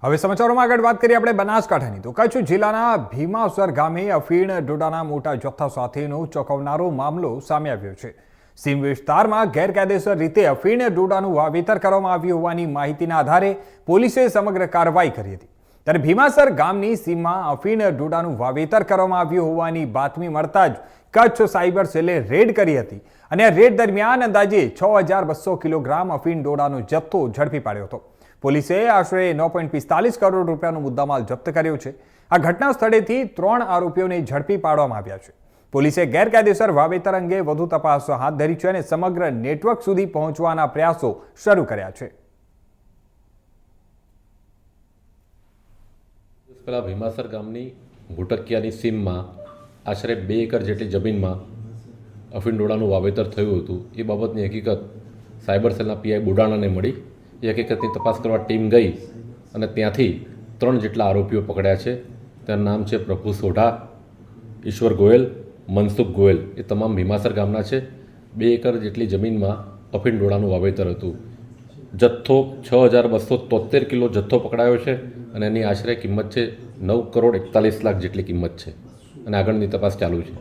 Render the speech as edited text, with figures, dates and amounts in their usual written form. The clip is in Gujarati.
હવે સમાચારોમાં આગળ વાત કરીએ આપણે બનાસકાંઠાની તો કચ્છ જિલ્લાના ભીમાસર ગામે અફીણ ડોડાના મોટા જથ્થા સાથેનો ચોંકાવનારો મામલો સામે આવ્યો છે। સીમ વિસ્તારમાં ગેરકાયદેસર રીતે અફીણ ડોડાનું વાવેતર કરવામાં આવ્યું હોવાની માહિતીના આધારે પોલીસે સમગ્ર કાર્યવાહી કરી હતી। ત્યારે ભીમાસર ગામની સીમમાં અફીણ ડોડાનું વાવેતર કરવામાં આવ્યું હોવાની બાતમી મળતા જ કચ્છ સાયબર સેલે રેડ કરી હતી અને આ રેડ દરમિયાન અંદાજે 6200 કિલોગ્રામ અફીણ ડોડાનો જથ્થો ઝડપી પાડ્યો હતો। પોલીસે આશરે 9.45 કરોડ રૂપિયાનો મુદ્દામાલ જપ્ત કર્યો છે। આ ઘટના સ્થળેથી 3 આરોપીઓને ઝડપી પાડવામાં આવ્યા છે। પોલીસે ગેરકાયદેસર વાવેતર અંગે વધુ તપાસ હાથ ધરી છે અને સમગ્ર નેટવર્ક સુધી પહોંચવાના પ્રયાસો શરૂ કર્યા છે। પહેલા ભીમાસર ગામની ભૂટકિયાની સીમમાં આશરે 2 એકર જેટલી જમીનમાં અફીણ ડોડાનું વાવેતર થયું હતું। એ બાબતની હકીકત સાયબર સેલના પીઆઈ બુડાણાને મળી। એ હકીકતની તપાસ કરવા ટીમ ગઈ અને ત્યાંથી 3 જેટલા આરોપીઓ પકડ્યા છે। તેના નામ છે પ્રભુ સોઢા, ઈશ્વર ગોયલ, મનસુખ ગોયલ। એ તમામ ભીમાસર ગામના છે। 2 એકર જેટલી જમીનમાં અફીણ ડોડાનું વાવેતર હતું। જથ્થો 6273 કિલો જથ્થો પકડાયો છે અને એની આશરે કિંમત છે 9 કરોડ 41 લાખ જેટલી કિંમત છે અને આગળની તપાસ ચાલુ છે।